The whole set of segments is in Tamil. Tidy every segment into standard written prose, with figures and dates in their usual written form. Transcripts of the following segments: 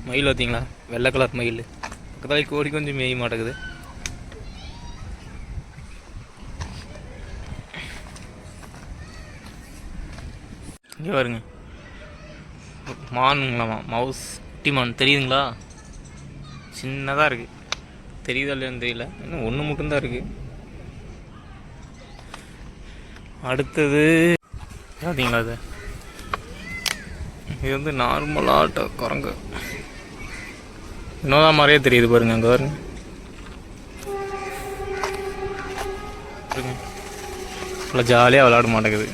மயில் பார்த்தீங்களா? வெள்ளை கலர் மயில் பக்கத்தாலே கோழி கொஞ்சம் மேய மாட்டேங்குது. இங்கே பாருங்க, மானுங்களாமா, மவுஸ் குட்டி மான் தெரியுதுங்களா? சின்னதாக இருக்குது, தெரியுதா இல்லையான்னு தெரியல, இன்னும் ஒன்று மட்டும்தான் இருக்குது. அடுத்தது பார்த்தீங்களா, இது வந்து நார்மலாட்ட குரங்கு வினோதா மாதிரியே தெரியுது பாருங்க. அங்கே பாருங்க, நல்லா ஜாலியாக விளையாட மாட்டேங்குது.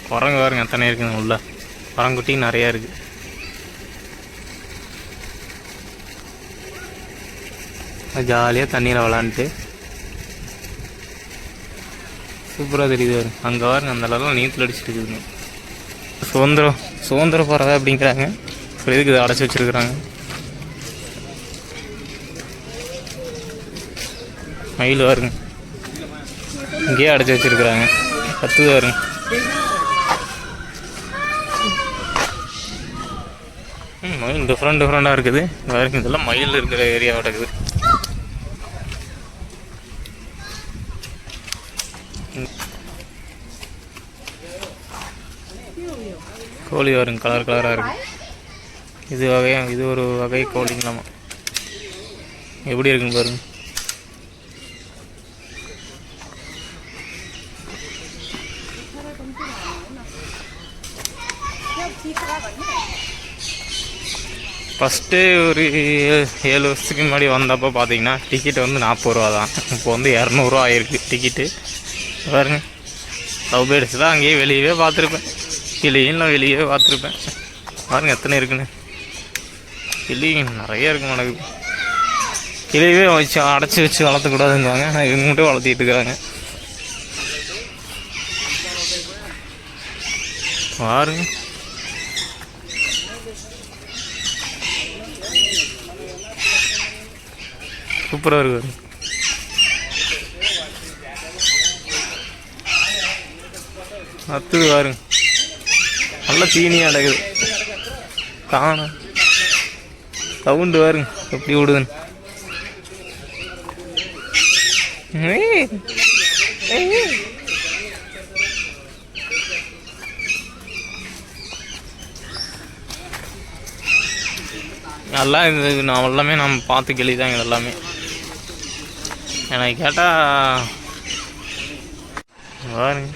குரங்கு பாருங்க எத்தனை இருக்குங்க, உள்ள குரங்குட்டி நிறையா இருக்குது. ஜாலியாக தண்ணியில் விளாண்டுட்டு சூப்பராக தெரியுது பாருங்க. அங்கே பாருங்க, அந்த அளவுலாம் நீச்சல் அடிச்சுட்டு இருக்குதுங்க. சுதந்திர பறவை அப்படிங்கிறாங்க. இதுக்கு இதை அடைச்சி வச்சுருக்குறாங்க. மயில் பாருங்க, இங்கேயே அடைச்சி வச்சுருக்குறாங்க. கத்துது பாருங்க. மயில் டிஃப்ரெண்ட்டாக இருக்குது பாருங்க. இதெல்லாம் மயில் இருக்கிற ஏரியாவோட இருக்குது. கோழி வருங்க, கலர் கலராக இருக்குது. இது ஒரு வகை கோழிங்களாமா. எப்படி இருக்குன்னு பாருங்க. ஃபஸ்ட்டு ஒரு 7 வருஷத்துக்கு முன்னாடி வந்தப்போ பார்த்தீங்கன்னா டிக்கெட்டு வந்து 40 ரூபா தான். இப்போ வந்து 200 ஆகிருக்கு டிக்கெட்டு. பாருங்க, லவ் பேர்ட்ஸ் தான் அங்கேயே வெளியவே பார்த்துருப்பேன். கிளியும் வெளியே பார்த்துருப்பேன். பாருங்கள் எத்தனை இருக்குன்னு. கிளி நிறைய இருக்கு மாட்டேங்குது. கிளியவே வச்சு அடைச்சி வச்சு வளர்த்தக்கூடாதுங்கிறாங்க. ஆனால் இவங்க மட்டும் வளர்த்திட்டு இருக்கிறாங்க. பாருங்க, சூப்பராக இருக்குது. அத்துது பாருங்க, நல்லா தீனியாக அடக்குது. காணும் சவுண்டு பாருங்க எப்படி விடுதுன்னு. நல்லா இது நான் எல்லாமே நம்ம பார்த்து கிளிதாங்க இது எல்லாமே. எனக்கு கேட்டால் பாருங்க,